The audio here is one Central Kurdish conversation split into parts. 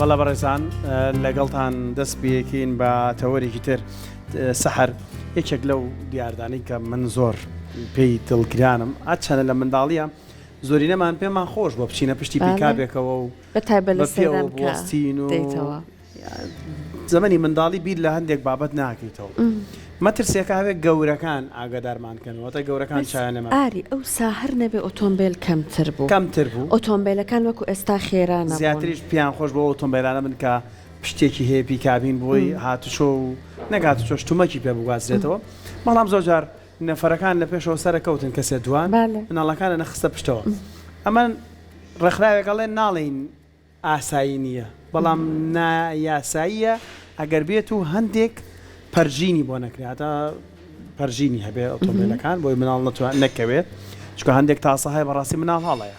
بەڵە بەڕێزان لەگەڵتان دەست بەکەین بە تەوەرێکی تر سەحر یەکێک لەو دیاردانەی کە من زۆر پێی دڵگرانم ئاچەنە لە منداڵیە زۆری نەمان پێمان خۆش بۆ بچینە پشتی پیکابێکەوە و بەستین و زەمەنی منداڵی بیر لە هەندێک بابەت ناکەیتەوە مەترسێکە هەوێک گەورەکان ئاگادارمانکەنەوەتە گەورەکان چایانەمە ئاری ئەو ساهر نەبێ ئۆتۆمبیل کەمتر بوو ئۆتۆمبیلەکان وەکو ئێستا خێرانە زیاتریش پیان خۆش بۆ ئۆتۆمبیلانە من کە پشتێکی هەیە پیکابین بۆی هاتوچۆ و نەگاتوچۆ شتومەکی پێ بگوازرێتەوە بەڵام زۆرجار نەفەرەکان لە پێشەوە سەرەکەوتن کەسێ دوان مناڵەکانە نەخستە پشتەوە ئەمە ڕێکخراوێکەڵێن ناڵێن ئاسایی نییە بەڵام نایاساییە ئەگەر بێت و هەندێک پەرژینی بۆ نەکرێتە پەرژینی هەبێ ئۆتۆمبیلەکان بۆی مناڵ نەکەوێت چکە هەندێک تاسە هەیە بەڕاستی مناڵ هەڵەیە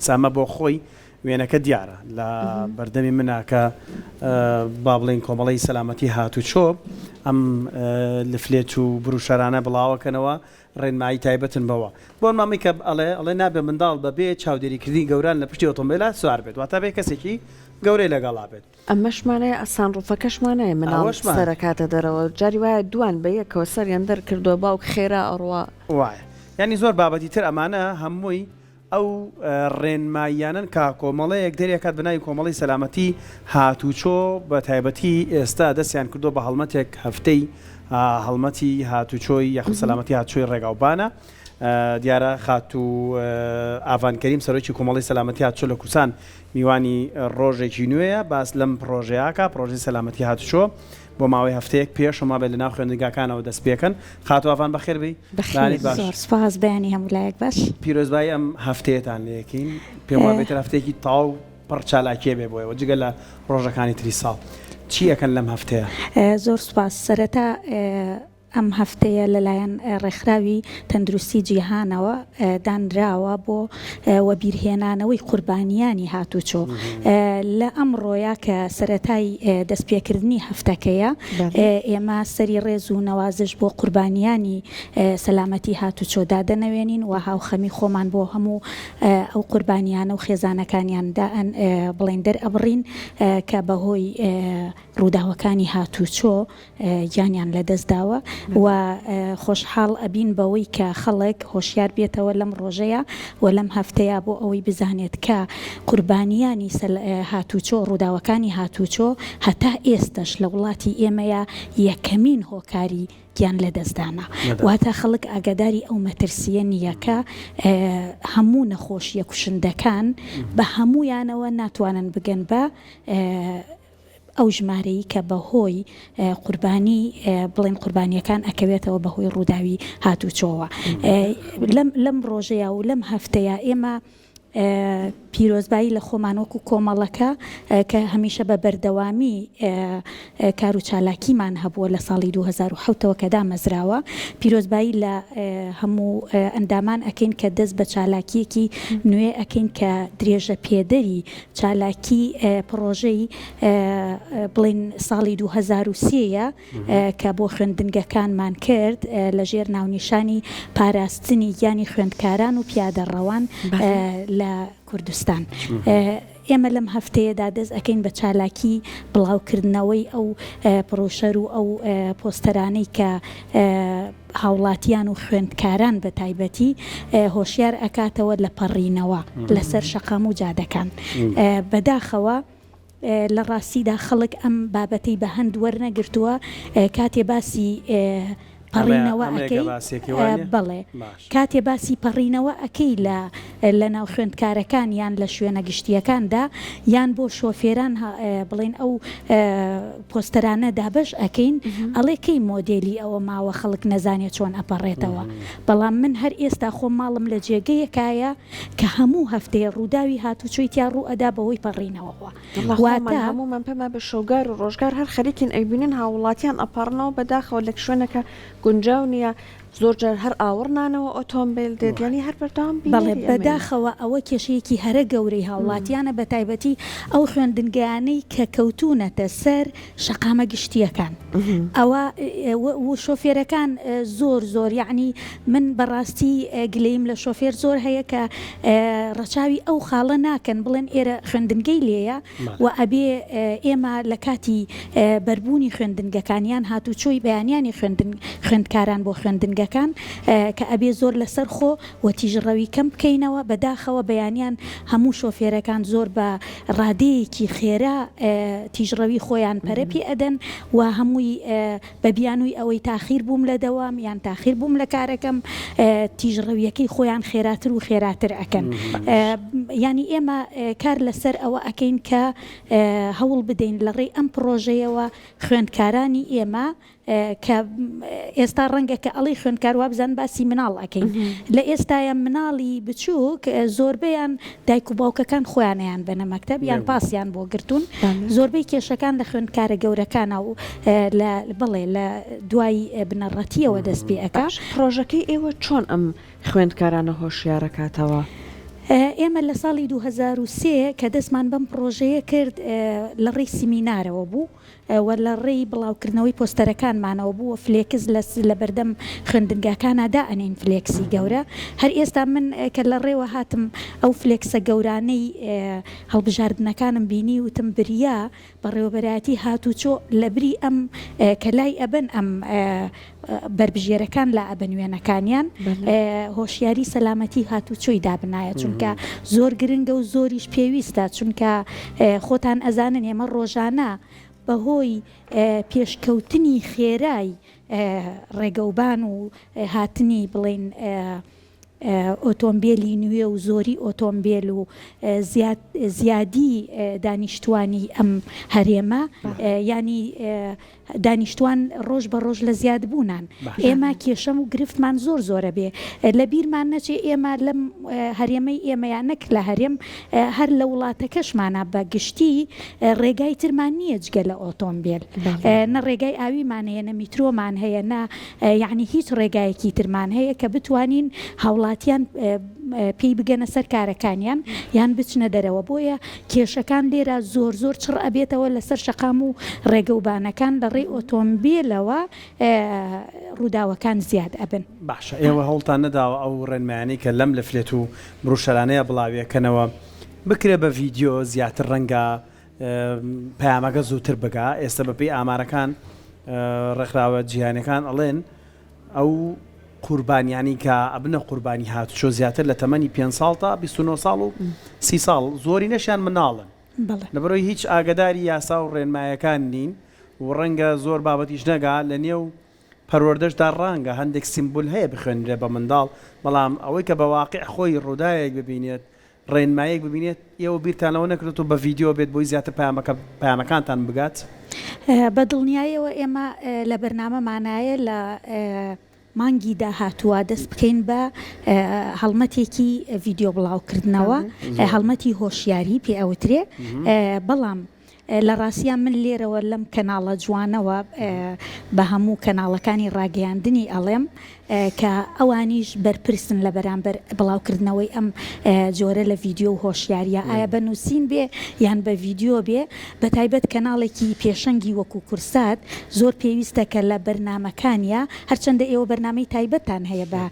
سامە بۆ خۆی وێنەکە دیارە لە بەردەمی منە کە با بڵێن کۆمەڵی سەلامەتی هاتوچۆ ئەم لفلێت و بروشەرانە بڵاوەکەنەوە ڕێنمایی تایبەتن بەوە بۆ مامی کە ئەڵێ نابێ منداڵ بەبێ چاودێریکردنی گەوران لە پشتی ئۆتۆمبیلە سوار بێت واتە بێ کەسێکی گەورەی لەگەڵا بێت ئەمەشمانەیە ئەسان ڕوفەکەشمانەیە مناڵ سەرەکاتە دەرەوە جاری وایە دوان بە یەکەوە سەریان دەرکردووە باوک خێرا ئەڕوا وایە ینی زۆر بابەتی تر ئەمانە هەمووی ئەو ڕێنماییانن کا کۆمەڵەیەک دەرێکات بناوی کۆمەڵی سەلامەتی هاتوچۆ بە تایبەتی ئێستا دەستیان کردو بە هەڵمەتێک هەفتەی هەڵمەتی هاتوچۆی یاخود سەلامەتی هاتوچۆی ڕێگاوبانە دیارە خات و ئاڤانکەریم سەرۆکی کۆمەڵی سەلامەتی هاتوچۆ لە کوردستان میوانی ڕۆژێکی نوێیە باس لەم پرۆژەیەکە پرۆژەی سەلامەتی هاتوچۆ بۆ ماوەی هەفتەیەک پێش ما بێت لە ناو خوێندنگاکانەوە دەست پێکەن خاتووافان بەخێر بی سپاس بەیانی هەمولایەک باش پیرۆزبایی ئەم هەفتەیەتان لەکەین پێم وابێت هەفتەیەکی تاو پڕ چالاکیە بێ بۆیەوە جگە لە ڕۆژەکانی تری ساڵ چی ئەکەن لەم هەفتەیە زۆر سپاس سەرەتا ئەم هەفتەیە لەلایەن ڕێکخراوی تەندروستی جیهانەوە دانراوە بۆ وەبیرهێنانەوەی قوربانیانی هاتوچۆ لە ئەم ڕۆیە کە سەرەتای دەستپێکردنی هەفتەکەیە ئێمە سەری ڕێز و نەوازش بۆ قوربانیانی سەلامەتی هاتوچۆ دادەنەوێنین و هاوخەمی خۆمان بۆ هەموو ئەو قوربانیانە و خێزانەکانیاندا بڵێن دەرئەبڕین کە بەهۆی ڕووداوەکانی هاتوچۆ گیانیان لەدەستداوە و خۆشحاڵ ئەبین بەوەی کە خەڵک هۆشیار بێتەوە لەم ڕۆژەیە و لەم هەفتەیە بۆ ئەوەی بزانێت کە قوربانیانی هاتوچۆ ڕووداوەکانی هاتوچۆ هەتا ئێستش لە وڵاتی ئێمەیە یەکەمین هۆکاری گیان لەدەستدانا واتە خەڵک ئاگاداری ئەو مەترسیە نییەکە هەموو نەخۆشیە کوشندەکان بە هەمویانەوە ناتوانن بگەن بە ئەو ژمارەی کە بەهۆی قوربانی بڵێن قوربانیەکان ئەکەوێتەوە بەهۆی ڕووداوی هاتوچۆوە لەم ڕۆژەیە و لەم هەفتەیە ئێمە پیرۆزبایی لە خۆمانۆک و کۆمەڵەکە کە هەمیشە بە بەردەوامی کار و چالاکیمان هەبووە لە ساڵی 2007ەوە کە دامەزراوە پیرۆزبایی لە هەموو ئەندامان ئەکەین کە دەست بە چالاکیەکی نوێ ئەکەین کە درێژە پێدەری چالاکی پرۆژەی بڵێن ساڵی 2023ە کە بۆ خوێندنگەکانمان کرد لە ژێر ناونیشانی پاراستنی گیانی خوێندکاران و پیادەڕەوان لە کوردستان ئێمە لەم هەفتەیەدا دەست ئەکەین بە چالاکی بڵاوکردنەوەی ئەو پرۆشەر و ئەو پۆستەرانەی کە هاوڵاتیان و خوێندکاران بە تایبەتی هۆشیار ئەکاتەوە لە پەڕینەوە لەسەر شەقام و جادەکان بەداخەوە لە ڕاستیدا خەڵک ئەم بابەتەی بە هەند وەرنەگرتووە کاتێ باسی پەڕینەوە ئەەکەی بڵێ کاتێ باسی پەڕینەوە ئەەکەی لە ناو خوێندکارەکان یان لە شوێنە گشتیەکاندا یان بۆ شۆفێران بڵێن ئەو پۆستەرانە دابش ئەەکەین ئەڵێ کەی مۆدێلی ئەوە ماوە خەڵک نەزانێت چۆن ئەپەڕێتەوە بەڵام من هەر ئێستا خۆم ماڵم لە جێگەیەکایە کە هەموو هەفتەیە ڕووداوی هاتوچۆی تیا ڕوو ئەدا بەوەی پەڕینەوەەوە واتە هەمومان پێما بە شۆگار و ڕۆژگار هەر خەریکین ئەیبینین هاوڵاتیان ئەپەڕنەوە بەداخەوە لە شوێنەکە گونجاو نییە زۆر جار هەر ئاوەڕنانەوە ئۆتۆمبیل دێت ینی هەر بەردەوام بەڵێ بەداخەوە ئەوە کێشەیەکی هەرە گەورەی هاوڵاتیانە بە تایبەتی ئەو خوێندنگانەی کە کەوتونەتە سەر شەقامە گشتیەکان ئەوە شۆفێرەکان زۆر یعنی من بەڕاستی گلەیم لە شۆفێر زۆر هەیە کە ڕەچاوی ئەو خاڵە ناکەن بڵێن ئێرە خوێندنگەی لێیە و ئەبێ ئێمە لە کاتی بەربوونی خوێندنگەکانیان هاتوچۆی بەیانیانی خوێندکاران بۆ خوێندنگەکان کە ئەبێ زۆر لەسەر خۆ و تیژڕەوی کەم بکەینەوە بەداخەوە بەیانیان هەموو شۆفێرەکان زۆر بە ڕادەیەکی خێرا تیژڕەوی خۆیان پەرەپی ئەدەن و هەمووی بە بیانووی ئەوەی تاخیر بووم لە دەوام یان تاخیر بووم لە کارەکەم تیژڕەویەکەی خۆیان خێراتر و خێراتر ئەکەن ینی ئێمە کار لەسەر ئەوە ئەکەین کە هەوڵ بدەین لە ڕێی ئەم پرۆژەیەوە خوێندکارانی ئێمە کە ئێستا ڕەنگە کە ئەڵی خوێندکار وا بزان باسی مناڵ ئەەکەین لە ئێستاە مناڵی بچووک زۆربیان دایک و باوکەکان خۆیانیان بنە مەکتەب یان پاسیان بۆ گرتوون زۆربەی کێشەکان لە خوێندکارە گەورەکانە و بڵێ لە دوای بنەڕەتیەوە دەست پێ ئەکا. پرۆژەکەی ئێوە چۆن ئەم خوێندکارانە هۆشیارەکاتەوە؟ ئێمە لە ساڵی 2023 کە دەستمان بەم پرۆژەیە کرد لە ڕێی سیمینارەوە بوو و لە ڕێی بڵاوکردنەوەی پۆستەرەکانمانەوە بووە فلێکس لە بەردەم خوێندنگاکانەدا ئەنین فلێکسی گەورە هەر ئێستا من کە لە ڕێوە هاتم ئەو فلێکسە گەورانەی هەڵبژاردنەکانم بینی وتم بریا بەڕێوەبەرایەتی هاتوچۆ لە بری ئەم کە لای ئەبن ئەم بربژێرەکان لا ئەبن وێنەکانیان هۆشیاری سەلامەتی هاتوچۆی دابنایە چونکە زۆر گرنگە و زۆریش پێویستە چونکە خۆتان ئەزانن ئێمە ڕۆژانە بەهۆی پێشکەوتنی خێرای ڕێگەوبان و هاتنی بڵێن ئۆتۆمبیلی نوێ و زۆری ئۆتۆمبیل و زیادی دانیشتوانی ئەم هەرێمە ینی دانیشتوان ڕۆژ بە ڕۆژ لە زیاد بوونان ئێمە کێشەم و گرفتمان زۆرە بێ لە بیرمان نەچێ ئێمە لەم هەرێمەی ئێمەیان نەک لە هەرێم هەر لە وڵاتەکەشمانە بە گشتی ڕێگای ترمان نییە جگە لە ئۆتۆمبیل نە ڕێگای ئاویمان هەیە نە میترۆمان هەیە نە یعنی هیچ ڕێگایەکی ترمان هەیە کە بتوانین هاوڵاتیان پێی بگەنە سەر کارەکانیان یان بچنە دەرەوە بۆیە کێشەکان لێرە زۆر چڕ ئەبێتەوە لەسەر شەقام و ڕێگەوبانەکان لە ڕێی ئۆتۆمبیلەوە ڕووداوەکان زیاد ئەبن. باشە ئێوە هەوڵتان نەداوە ئەو ڕێنمایانی کە لەم لە فلێت و بڕوشەرانەیە بڵاویەکەنەوە بکرێ بە ڤیددیۆ زیاتر ڕەنگە پەیامەکە زووتر بگا ئێستا بەپێی ئامارەکان ڕێکخراوە جیهانەکان ئەڵێن ئەو قوربانیانی کە ئەبنە قوربانی هاتوچۆ زیاتر لە تەمەنی 5 ساڵ تا 29 ساڵ و 30 ساڵ زۆری نەشیان مناڵن لەبەرەوەی هیچ ئاگداری یاسا و ڕێنمایەکان نین و ڕەنگە زۆر بابەتیش نەگا لە نێو پەروەردەشدا ڕەنگە هەندێک سیمبول هەیە بخوێنرێ بە منداڵ بەڵام ئەوەی کە بە واقع خۆی ڕووداوێک ببینێت ڕێنمایەک ببینێت ئێوە بیرتانەوە نەکرێت و بە ڤیددیۆ بێت بۆی زیاتر پەیامەکانتان بگات بە دڵنیاییەوە ئێمە لە بەرنامەمانایە لە مانگی داهاتووە دەست بکەین بە هەڵمەتێکی ڤیددیۆ بڵاوکردنەوە هەڵمەتی هۆشیاری پێ ئەوترێ بەڵام لە ڕاستیان من لێرەوە لەم کەناڵە جوانەوە بە هەموو کەناڵەکانی ڕاگەیاندنی ئەڵێم کە ئەوانیش بەرپرسن لە بەرامبەر بڵاوکردنەوەی ئەم جۆرە لە ڤیددیۆ و هۆشیاریە ئایا بە نووسین بێ یان بە ڤیددیۆ بێ بە تایبەت کەناڵێکی پێشەنگی وەکو کورسات زۆر پێویستە کە لە بەرنمەکانیە هەرچەندە ئێوە بەرنامەی تایبەتان هەیە بە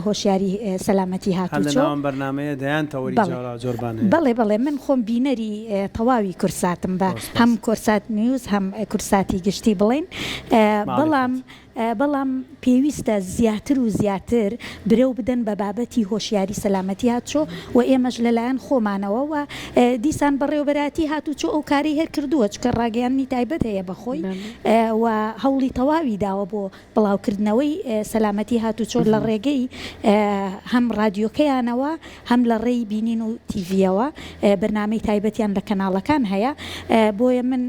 هۆشیاری سەلامەتی هاتوچۆ بەرنامەیە دەیان تەوەری جۆربان بەڵێ من خۆم بینەری تەواوی کورساتم بە هەم کورسات نیوز هەم کورساتی گشتی بڵێن بەڵام پێویستە زیاتر و زیاتر برەو بدەن بە بابەتی هۆشیاری سەلامەتی هاتوچۆ و ئێمەش لەلایەن خۆمانەوە و دیسان بەڕێوەبەراتی هاتوچۆ ئەو کاری هەر کردووە چکە ڕاگەیاندنی تایبەت هەیە بەخۆی و هەوڵی تەواوی داوە بۆ بڵاوکردنەوەی سەلامەتی هاتوچۆ لە ڕێگەی هەم رادیۆکەیانەوە هەم لە ڕێی بینین و تیڤیەوە بەرنامەی تایبەتیان لە کەناڵەکان هەیە بۆیە من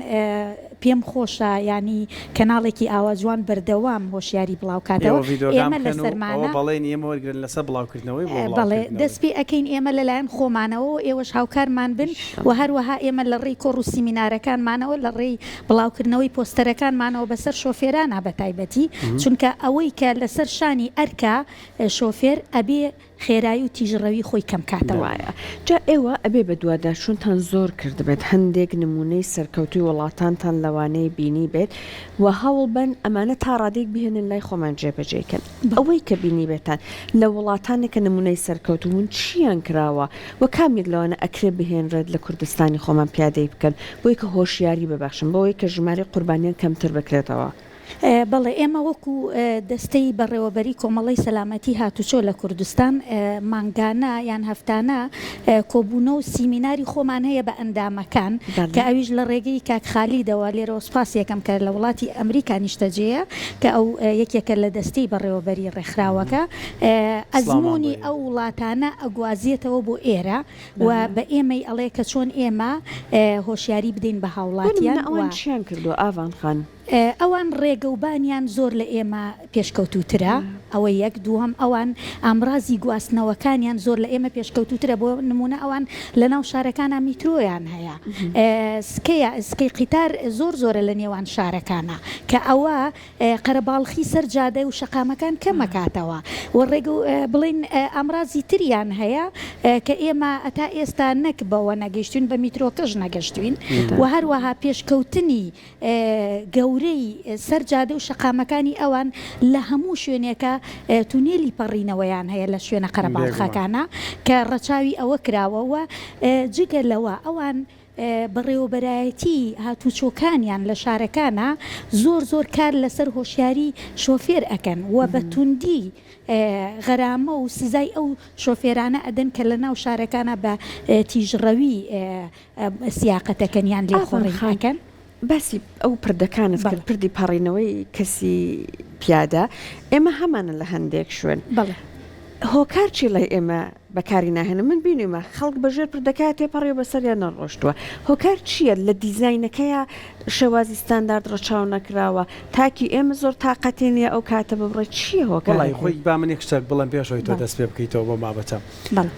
پێم خۆشە ینی کەناڵێکی ئاوازوان بەردەوام هۆشیاری بڵاوکاتەوە ئێمە لە سەرمانە بەڵێن ئێمە وەرگن لەسەر بڵاوکردنەوەی بەڵێ دەست پێ ئەەکەین ئێمە لەلایەن خۆمانەوە ئێوەش هاوکارمان بن و هەروەها ئێمە لە ڕێی کۆڕ و سیمینارەکانمانەوە لە ڕێی بڵاوکردنەوەی پۆستەرەکانمانەوە بەسەر شۆفێرانە بە تایبەتی چونکە ئەوەی کە لەسەر شانی ئەرکە شۆفێر ئەبێ خێرایی و تیژڕەوی خۆی کەم کاتەوەیە جا ئێوە ئەبێ بە دوواداشونتان زۆر کردبێت هەندێک نمونەی سەرکەوتوی وڵاتانتان لەوانەیە بینی بێت و هەوڵ بن ئەمانە تا ڕادێک بهێنن لای خۆمان جێبەجێکن ئەوەی کە بینی بێتان لە وڵاتانێکە نمونەی سەرکەوتون چیان کراوە و کامێک لەوانە ئەکرێ بهێنرێت لە کوردستانی خۆمان پیادەی بکەن بۆی کە هۆشیاری ببەخشن بۆی کە ژمارە قوربانیان کەمتر بکرێتەوە. بەڵێ ئێمە وەکو دەستەی بەڕێوەبەری کۆمەڵی سەلامەتی هاتوچۆ لە کوردستان مانگانە یان هەفتانە کۆبوونە و سیمیناری خۆمان هەیە بە ئەندامەکان کە ئەویش لە ڕێگەی کاک خالیدەوە لێرەوە سپاس یەکەم کە لە وڵاتی ئەمریکا نیشتەجەیە کە ئەو یەکێکە لە دەستەی بەڕێوەبەری ڕێکخراوەکە ئەزمموی ئەو وڵاتانە ئەگوازیێتەوە بۆ ئێرە و بە ئێمەی ئەڵێ کە چۆن ئێمە هۆشیاری بدەین بە هاوڵاتیان ئەوان چیان کردو ئاوان خان. ئەوان ڕێگەوبانیان زۆر لە ئێمە پێشکەوتوترە ئەوە یەک دووەم ئەوان ئامرازی گواستنەوەکانیان زۆر لە ئێمە پێشکەوتوترە بۆ نمونە ئەوان لە ناو شارەکانە میترۆیان هەیە سکەی قیتار زۆر زۆرە لە نێوان شارەکانە کە ئەوە قەرەباڵخی سەر جادە و شەقامەکان کەمەکاتەوە و ڕێگە بڵین ئامرازی تریان هەیە کە ئێمە ئەتا ئێستا نەک بەوە نەگەشتوین بە میترۆکەش نەگەشتوین و هەروەها پێشکەوتنی گەورەی سەرجادە و شەقامەکانی ئەوان لە هەموو شوێنێکە تونێلی پەڕینەوەیان هەیە لە شوێنە قەرەباڵخەکانە کە ڕەچاوی ئەوە کراوەوە جگە لەوە ئەوان بەڕێوەبەرایەتی هاتوچۆکانیان لە شارەکانە زۆر کار لەسەر هۆشیاری شۆفێر ئەکەن و بە توندی غەرامە و سزای ئەو شۆفێرانە ئەدەن کە لە ناو شارەکانە بە تیژڕەوی سیاقەتەکەنیان لێخۆڕیەکەن. باسی ئەو پردەکانت کرد پردی پەڕینەوەی کەسی پیادە ئێمە هەمانە لە هەندێک شوێن هۆکار چی لە ئێمە بەکاری ناهێنم من بینیمە خەڵک بەژێر پردەکە تێپەڕێ بەسەریان نەڕۆشتووە هۆکار چییە لە دیزاینەکەیە شێوازی ستاندارد ڕەچاو نەکراوە تاکی ئێمە زۆر تااقەتێنە ئەو کاتە ببڕێ چییە هۆکاری خۆی با منی شتێک بڵم پێشەوەی تۆ دەست پێ بکەیتەوە بۆ مابەتە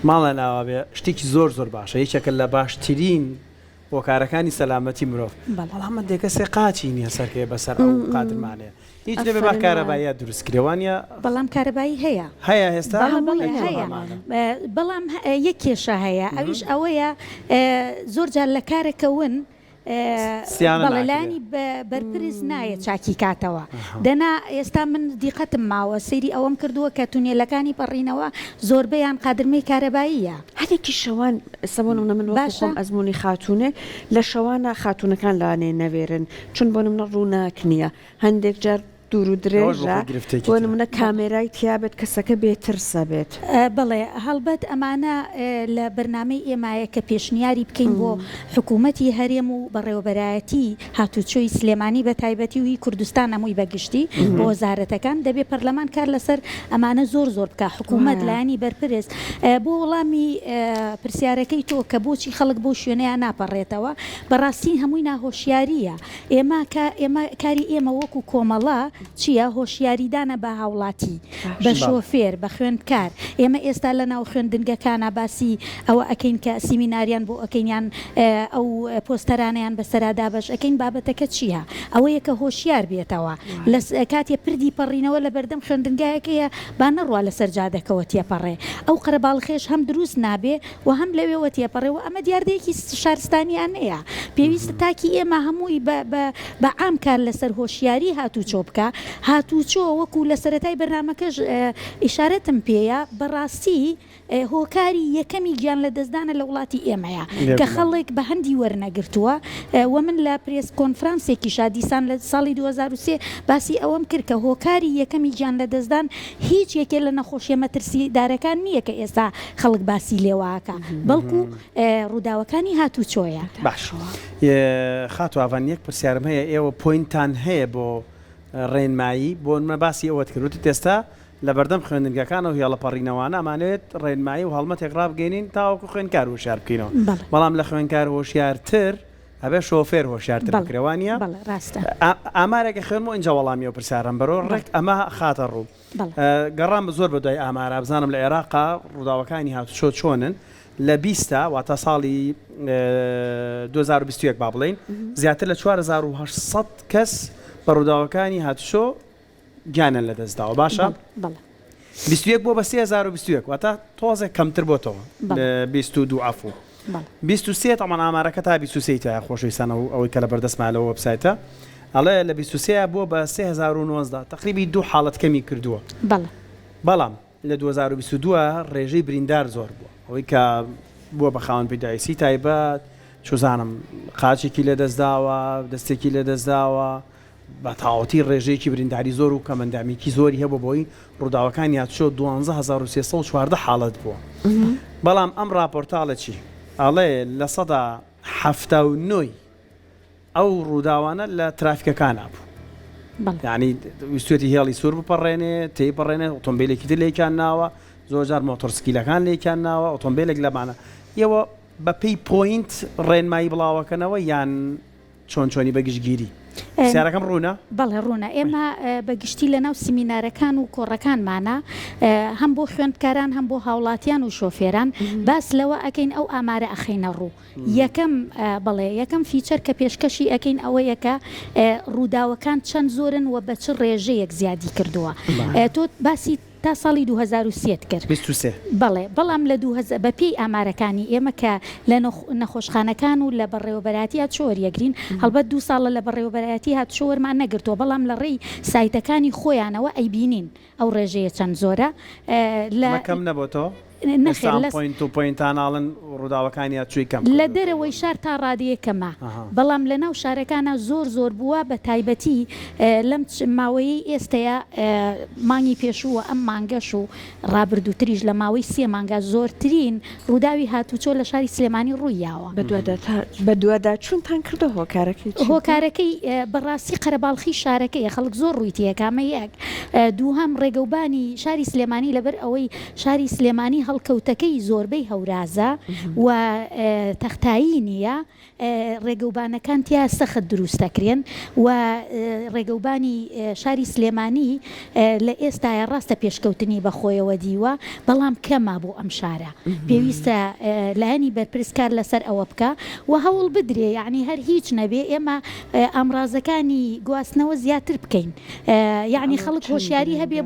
ماڵە ناوە بێ شتێکی زۆر باشە یەکێکە لە باشترین هۆکارەکانی سەلامەتی مرۆڤ بەڵام دێکەسێ قاچی نییە سەرکەیە بەسەر ئەو قادرمانەیە هیچ لێ بە کارەبایە دروستکرێوانە بەڵام کارەبایی هەیە هێستا بەڵام یەک کێشە هەیە ئەویش ئەوەیە زۆر جار لە کارەکەون بەڵێلانی بەرپرس نایە چاکی کاتەوە دەنا ئێستا من دیقەتم ماوە سەیری ئەوەم کردووە کە تونێلەکانی پەڕینەوە زۆربەیان قادرمەی کارەباییە هەرێکی شەوان سەبوونە من باشم ئەزمموی خاتونێ لە شەوانە خاتونەکان لاانێ نەوێرن چون بۆ نمە ڕووناک نییە هەندێک جار دوور و درێژە بۆ نمونە کامێرای تیابێت کەسەکە بێترسە بێت بڵێ هەڵبەت ئەمانە لە بەرنامەی ئێمایە کە پێشنیاری بکەین بۆ حکوومەتی هەرێم و بەڕێوەبەرایەتی هاتوچۆی سلێمانی بە تایبەتی وی کوردستان هەمووی بەگشتی بۆ وەزارەتەکان دەبێت پەرلەمان کار لەسەر ئەمانە زۆر بکە حکوومەت لایانی بەرپرس بۆ وەڵامی پرسیارەکەی تۆ کە بۆچی خەڵک بۆ شوێنەیە ناپەڕێتەوە بەڕاستی هەمووی ناهۆشیاریە ئێمە کاری ئێمە وەکو کۆمەڵە چییە هۆشیاریدانە بە هاوڵاتی بە شۆفێر بە خوێندکار ئێمە ئێستا لە ناو خوێندنگەکانە باسی ئەوە ئەەکەین کە سیمیناریان بۆ ئەەکەینیان ئەو پۆستەرانیان بەسەرادا بەش ئەەکەین بابەتەکە چییە ئەوەیە کە هۆشیار بێتەوە لە کاتێ پردی پەڕینەوە لە بەردەم خوێندنگایەکەیە با نەڕوا لە سەرجادەکەەوە تێپەڕێ ئەو قەرەباڵخێش هەم دروست نابێ و هەم لەوێەوە تێپەڕێەوە ئەمە دیاردەیەکی شارستانیان هەیە پێویستە تاکی ئێمە هەمووی بە عام کار لەسەر هۆشیاری هاتوچۆ بکە هاتوچۆ وەکو لە سەرەتای بەرنامەکەش ئیشارەتم پێەیە بەڕاستی هۆکاری یەکەمی گیان لە دەستدانە لە وڵاتی ئێمەیە کە خەڵێک بە هەندی وەرنەگرتووە و من لە پرێس کۆنفرانسێکی شادیسان لە ساڵی 2023 باسی ئەوەم کرد کە هۆکاری یەکەمی گیان لە دەستدان هیچ یەکێ لە نەخۆشیە مەترسیدارەکان نییە کە ئێستا خەڵک باسی لێواکە بەڵکو ڕووداوەکانی هاتوچۆیە باش خاتو ئاوان یەک پرسیارم هەیە ئێوە پۆینتان هەیە بۆ ڕێنمایی بۆ نمە باسی ئەوەت کردوت تێستا لە بەردەم خوێندنگەکان و هێڵە پەڕینەوەانە ئەمانوێت ڕێنمایی و هەڵمەتێک ڕابگەینین تاوەکو خوێنکار هۆشیار بکەینەوە بەڵام لە خوێنکار هۆشیارتر هەبێ شۆفێر هۆشیارتر بکرێوانە بەڵێ ڕاستە ئامارێکە خوێنمەوە اینجا وەڵامی و پرسیارم بەرۆ ڕێک ئەمە خاتە ڕوو گەڕام زۆر بە دوای ئامارە بزانم لە عێراقا ڕووداوەکانی هاتوچۆ چۆنن لە 20 واتە ساڵی 2021 با بڵین زیاتر لە 4800 کەس بە ڕووداوەکانی هاتوچۆ گیانن لە دەستداوە باشە 21 بۆ بە 3021 واتە تۆزێک کەمتر بۆتەوە 22 عفو 23 تامان ئامارەکە تا 23 تا خۆشەویستانە ئەوەی کە لە بەردەستمالەوە وەبسایتە ئەڵێ لە 23 بۆ بە 3019 تقریبی دوو حاڵەت کەمی کردووە بەڵام لە 2022 ڕێژەی بریندار زۆر بووە ئەوەی کە بووە بە خاوەن پیدایسی تایبەت چۆزانم قاچێکی لە دەستداوە دەستێکی لە دەستداوە بە تاوەتی ڕێژەیەکی برینداری زۆر و کەمەندامیکی زۆری هەبوو بۆی ڕووداوەکانی هاتوچۆ 12340 حاڵەت بووە بەڵام ئەم راپۆرتاڵە چی ئەڵێ لە سەدا 79 ئەو ڕووداوانە لە ترافیکەکان بوو یعنی ویستێتی هێڵی سوور بپەڕێنێ تێیپەڕێنێ ئۆتۆمبیلێکی تر لێکیان ناوە زۆرجار مۆتۆرسکیلەکان لێکیان ناوە ئۆتۆمبیلێک لەمانە ئێوە بە پێی پۆینت ڕێنمایی بڵاوەکەنەوە یان چۆنی بەگشتگیری سیارەکەم ڕوونە؟ بەڵێ ڕوونە ئێمە بەگشتی لە ناو سیمینارەکان و کۆڕەکانمانە هەم بۆ خوێندکاران هەم بۆ هاوڵاتیان و شۆفێران باس لەوە ئەکەین ئەو ئامارە ئەخینە ڕوو یەکەم فیچەر کە پێشکەشی ئەکەین ئەوەیە کە ڕووداوەکان چەند زۆرن و بە چ ڕێژەیەک زیادی کردووە تۆ باسی تا ساڵی 2023 کرد بەڵام لە بەپێی ئامارەکانی ئێمە کە لە نەخۆشخانەکان و لە بەڕێوەبەراتی هاتشۆوەریەگرین هەڵبەت 2 ساڵە لە بەڕێوەبەراتی هاتشۆوەرمان نەگرتووە بەڵام لە ڕێی سایتەکانی خۆیانەوە ئەیبینین ئەو ڕێژەیە چەند زۆرە کەم نەبۆتەوە پوینتاناڵن ڕووداوەکانی هاتچووی کەم لە دەرەوەی شار تا ڕادیەکەمە بەڵام لە ناو شارەکانە زۆر بووە بە تایبەتی لەم ماوەیەی ئێستەیە مانگی پێشووە ئەم مانگەش و ڕابردووتریش لە ماوەی 3 مانگە زۆرترین ڕووداوی هاتوچۆ لە شاری سلێمانی ڕوویاوە بە دووەدا چونتان کردو هۆکارەکەی بەڕاستی قەرەباڵخی شارەکەی خەڵک زۆر ڕوویتیەکامە یەک دووهەم ڕێگەوبانی شاری سلێمانی لەبەر ئەوەی شاری سلێمانی هەڵکەوتەکەی زۆربەی هەورازە و تەختایی نییە ڕێگەوبانەکان تیا سەخت دروستەکرێن و ڕێگەوبانی شاری سلێمانی لە ئێستاە ڕاستە پێشکەوتنی بەخۆیەوە دیوە بەڵام کەما بۆ ئەم شارە پێویستە لایەنی بەرپرسکار لەسەر ئەوە بکە و هەوڵ بدرێ یعنی هەر هیچ نەبێ ئێمە ئامرازەکانی گواستنەوە زیاتر بکەین یعنی خەڵک هۆشیاری هەبێ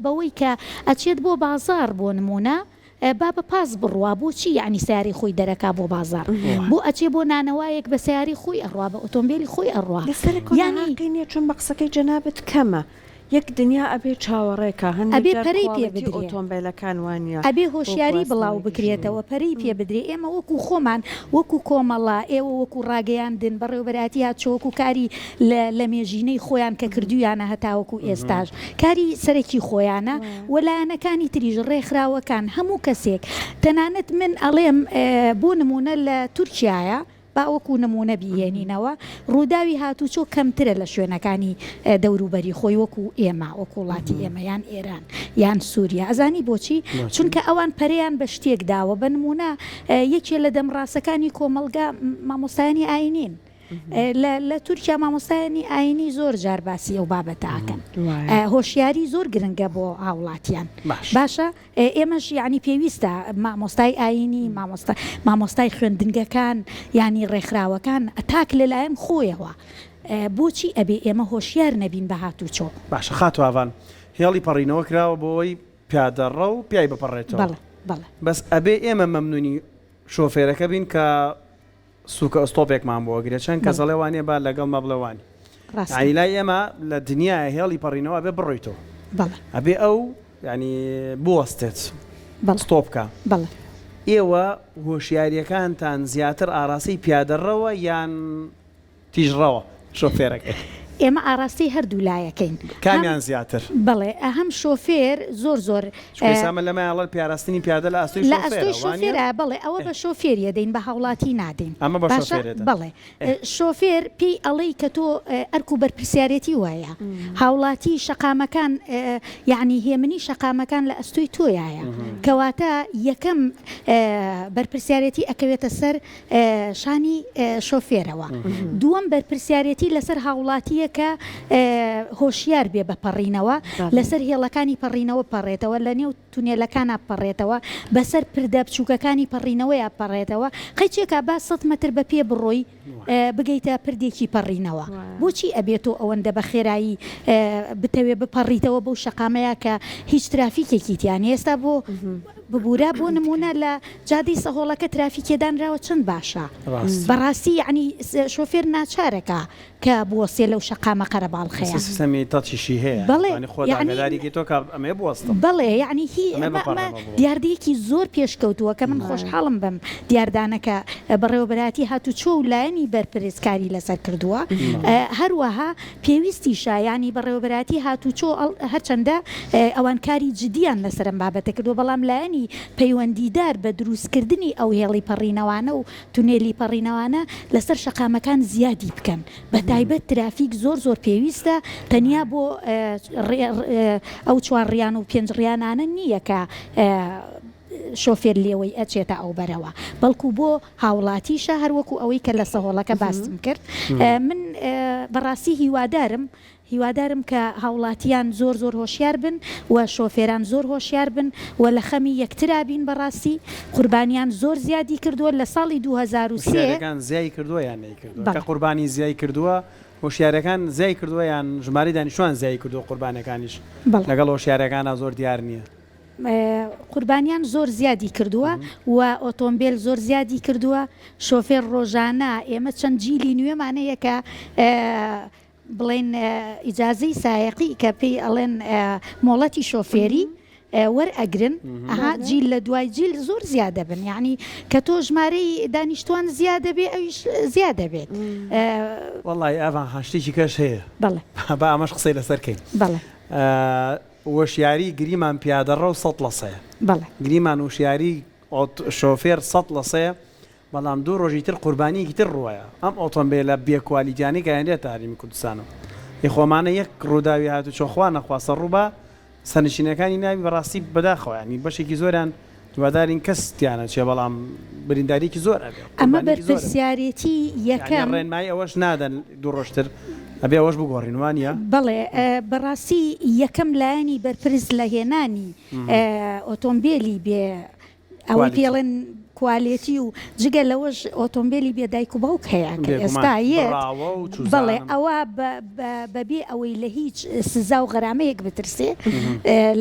بەوەی کە ئەچێت بۆ بازار بۆ نمونە با بە پاس بڕوا بۆچی یعنی سیاری خۆی دەرەکا بۆ بازار بۆ ئەچێ بۆ نانەوەیەک بە سیاری خۆی ئەڕوا بە ئۆتۆمبیلی خۆی ئەڕوا یعنی چون بە قسەکەی جەنابەت کەمە یەک دنیا ئەبێ چاوەڕێکە ئەبێ پەرەی پێ بدرێ ئۆتۆمبیلەکان وانە ئەبێ هۆشیاری بڵاو بکرێتەوە پەرەی پێ بدرێ ئێمە وەکو خۆمان وەکو کۆمەڵا ئێوە وەکو ڕاگەیاندن بەڕێوەبەراتی هاتچۆوەکو کاری لە مێژینەی خۆیان کە کردویانە هەتاوەکو ئێستاش کاری سەرەکی خۆیانە وەلایەنەکانی تریژ ڕێکخراوەکان هەموو کەسێک تەنانەت من ئەڵێم بۆ نمونە لە تورکیایە باوەکو نمونە بیهێنینەوە ڕووداوی هاتوچۆ کەمترە لە شوێنەکانی دەوروبەری خۆی وەکو ئێمە وەکو وڵاتی ئێمە یان ئێران یان سووریا ئەزانی بۆچی چونکە ئەوان پەرەیان بە شتێک داوە بە نمونە یەکێ لە دەمڕاستەکانی کۆمەلگا مامۆستایانی ئاینین لە تورکیا مامۆستایانی ئاینی زۆر جار باسی ئەو بابەتاکەن هۆشیاری زۆر گرنگە بۆ هاوڵاتیان باشە ئێمەش یعنی پێویستە مامۆستای ئاینی مامۆستای خوێندنگەکان ینی ڕێکخراوەکان تاک لەلایەن خۆیەوە بۆچی ئەبێ ئێمە هۆشیار نەبین بە هاتوچۆ باشە خاتووان هێڵی پەڕینەوە کراوە بۆەوەی پیادەڕە و پیای بپەڕێتەوە بەس ئەبێ ئێمە مەمنونی شۆفێرەکە بین کە سوکە ئۆستۆپێکمان بۆ گرێت چەند کە زەڵێوانێ با لەگەڵ مەبلەوانی عیلای ئێمە لە دنیای هێڵی پەڕینەوە ئەبێ بڕۆیتەوە ئەبێ ئەو ینی بوەستێت ستۆپکە ئێوە هۆشیاریەکانتان زیاتر ئاراسی پیادەڕەوە یان تیژڕەوە شۆفێرەکە ئێمە ئاراستی هەردوو لایەکەین کامیان زیاتر بڵێ ئەهەم شۆفێر زۆر سامە لەمە پیاراستنی پیادە لە ئەستۆی شۆفێرە بڵێ ئەوە بە شۆفێریە دەین بە هاوڵاتی نادەین ئەمە بە شۆفێرێتە بڵێ شۆفێر پێی ئەڵەی کە تۆ ئەرک و بەرپرسیارەتی وایە هاوڵاتی شەقامەکان یعنی هێمنی شەقامەکان لە ئەستۆی تۆیایە کەواتە یەکەم بەرپرسیارەتی ئەکەوێتە سەر شانی شۆفێرەوە دووەم بەرپرسیارەتی لەسەر هاوڵاتیە کە هۆشیار بێ بەپەڕینەوە لەسەر هێڵەکانی پەڕینەوە پەڕێتەوە لە نێو تونێلەکانە پەڕێتەوە بەسەر پردە بچووکەکانی پەڕینەوەیە پەڕێتەوە قەیچێکە با 100 مەتر بە پێ بڕۆی بگەیتە پردێکی پەڕینەوە بۆچی ئەبێتۆ ئەوەندە بە خێرایی بتەوێ بپەڕیتەوە بەو شەقامەیە کە هیچ ترافیکێکی تیان ئێستا بۆ ببوورە بۆ نمونە لە جادی سەهۆڵەکە ترافیکێدانراوە چەند باشە بەڕاستی یعنی شۆفێر ناچارەکە کە بوەسێ لەو شەقامە قەرەباڵخەیە سیستەمی تەچیشی هەیە بەڵێ یعنی هی دیاردەیەکی زۆر پێشکەوتووە کە من خۆشحاڵم بم دیاردانەکە بەڕێوەبەراتی هاتو چۆ و لایەنی بەرپرسکاری لەسەر کردووە هەروەها پێویستی شایانی بەڕێوەبەراتی هاتو چۆ هەرچەندە ئەوان کاری جدیان لەسەرم بابەتە کردو بەڵام لایەنی پەیوەندیدار بە دروستکردنی ئەو هێڵی پەڕینەوانە و تونێلی پەڕینەوانە لەسەر شەقامەکان زیادی بکەن بە تایبەت ترافیک زۆر پێویستە تەنیا بۆ ئەو 4 ڕیان و 5 ڕیانانە نییە کە شۆفێر لێوەی ئەچێتە ئەو بەرەوە بەڵکو بۆ هاوڵاتیشە هەروەکو ئەوەی کە لە سەهۆڵەکە باسم کرد من بەڕاستی هیوادارم کە هاوڵاتیان زۆر هۆشیار بن و شۆفێران زۆر هۆشیار بن و لە خەمی یەکترا بین بەڕاستی قوربانیان زۆر زیادی کردووە لە ساڵی 2023 زیای کردووە یان نەیکردووە کە قوربانی زیای کردووە هۆشیارەکان زیای کردووە یان ژماری دانیشتوان زیای کردووە قوربانەکانیش لەگەڵ هۆشیارەکانە زۆر دیار نییە قوربانیان زۆر زیادی کردووە و ئۆتۆمبیل زۆر زیادی کردووە شۆفێر ڕۆژانە ئێمە چەند جیلی نوێمانەیە کە بڵێن ئیجازەی سایقی کە پێی ئەڵێن مۆڵەتی شۆفێری وەرئەگرن ئەها جیل لە دوای جیل زۆر زیادە بن یعنی کە تۆ ژمارەی دانیشتوان زیادە بێ ئەویش زیادە بێت وەڵی ئەوان هەشتێکی کەش هەیە بەڵێ با ئەمەش قسەی لەسەرکەین بەڵێ وەشیاری گریمان پیادەڕە و 100% بەڵێ گریمان وشیاری شۆفێر 100% بەڵام دوو ڕۆژی تر قوربانیەکی تر ڕوایە ئەم ئۆتۆمبیلە بێکوالیتیانی گەیاندێت تاریمی کوردستانەوە خۆمانە یەک ڕووداوی هاتو چۆخوا نەخواستە ڕووبە سەرنشینەکانی ناوی بەڕاستی بەداخۆیانی بەشێکی زۆریان دووادارین کەستیانە چێ بەڵام برینداریکی زۆر ئەمە بەرپرسیارەتی یەکەم ڕێنمایی ئەوەش نادەن دوو ڕۆژتر ئەبێ ئەوەش بگۆڕینوانە بڵێ بەڕاستی یەکەم لایەنی بەرپرس لە هێنانی ئۆتۆمبیلی بێ ئەوەی پێڵێن کوالێتی و جگە لەوەش ئۆتۆمبیلی بێ دایک و باوک هەیە کە ئێستا بڵێ ئەوە بەبێ ئەوەی لە هیچ سزا و غەرامەیەک بترسێ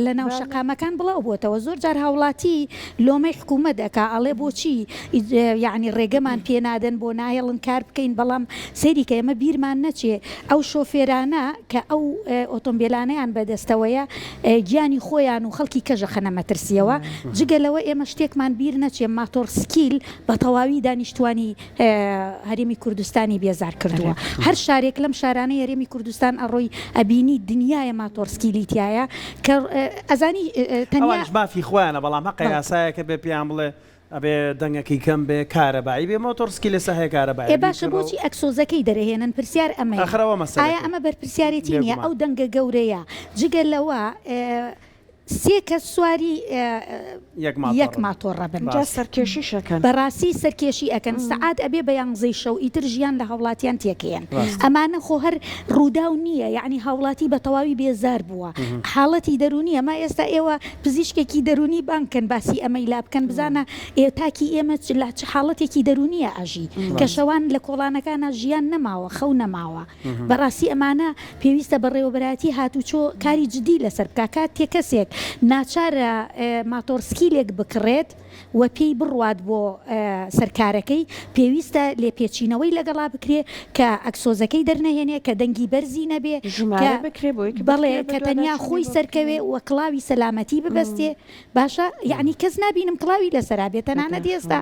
لە ناو شەقامەکان بڵاو بۆتەوە زۆر جار هاوڵاتی لۆمەی حکوومەت دەکا ئەڵێ بۆچی یعنی ڕێگەمان پێنادەن بۆ نایەڵن کار بکەین بەڵام سەیری کە ئێمە بیرمان نەچێ ئەو شۆفێرانە کە ئەو ئۆتۆمبیلانەیان بەدەستەوەیە گیانی خۆیان و خەڵکی کەژە خەنە مەترسیەوە جگە لەوە ئێمە شتێکمان بیر نەچێ ماتۆر سکیل بە تەواوی دانیشتوانی هەرێمی کوردستانی بێزار کردووە هەر شارێک لەم شارانەی هەرێمی کوردستان ئەڕۆی ئەبینی دنیاە ماتۆرسکیلیتیایە کە ئەزانی تەنیاش مافی خۆیانە بەڵام حەقی یاسایەکە بێ پێیان بڵێ ئەبێ دەنگەکەی کەم بێ کارەبایی بێ مۆتۆرسکی لەسە هەیە کارەبایی باشە بۆچی ئەکسۆزەکەی دەرەهێنن پرسیار ئەمە ئایا ئەمە بەرپرسیارەتی نییە ئەو دەنگە گەورەیە جگەل لەوە سێ کەس سواری یەک ماتۆڕە بن سەرکێشیشەکەن بەڕاستی سەرکێشی ئەکەن سەعات ئەبێ بە 11 شەو ئیتر ژیان لە هاوڵاتیان تێکەیەن ئەمانە خۆ هەر ڕوودا و نییە یعنی هاوڵاتی بە تەواوی بێزار بووە حاڵەتی دەرونی ئەمە ئێستا ئێوە پزیشکێکی دەرونی بانکەن باسی ئەمەی لا بکەن بزانە تاکی ئێمە چ حاڵەتێکی دەرونیە ئاژی کە شەوان لە کۆڵانەکانە ژیان نەماوە خەو نەماوە بەڕاستی ئەمانە پێویستە بەڕێوەبەراتی هاتوچۆ کاری جدی لەسەر بکات تێکەسێک ناچارە ماتۆرسکیلێک بکڕێت و پێی بڕوات بۆ سەرکارەکەی پێویستە لێ پێچینەوەی لەگەڵا بکرێ کە ئەکسۆزەکەی دەرنەهێنێ کە دەنگی بەرزی نەبێ بەڵێ کە تەنیا خۆی سەرکەوێ و کڵاوی سەلامەتی ببەستێ باشە یعنی کەس نبینم کڵاوی لەسەرا بێت تەنانەت ئێستا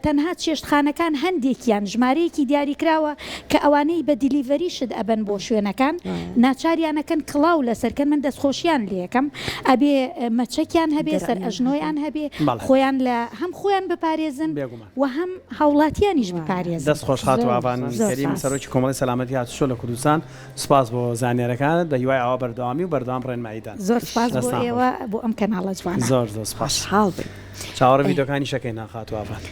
تەنها چێشتخانەکان هەندێکیان ژمارەیەکی دیاریکراوە کە ئەوانەی بە دیلیڤەری شت ئەبەن بۆ شوێنەکان ناچاریانەکەن کڵاو لەسەرکەن من دەستخۆشیان لێکم ئەبێ مەچەکیان هەبێ سەر ئەژنۆیان هەبێ خۆیان لە هەم خۆیان بپارێزن و هەم هاوڵاتیانیش بپارێزن. دەستخۆش هاتووان کەریم سەرۆکی کۆمەڵی سەلامەتی هاتووشۆ لە کوردستان سوپاس بۆ زانیارەکانت بە هیوای ئەوە بەردەوامی و بەردەوام ڕێنماییدان. زۆر سپاس بۆ ئێوە بۆ ئەم کەناڵە جوانە. زۆر سپاس. چاوەڕە ڤیدیۆکانی شەکەی ناخاتووان.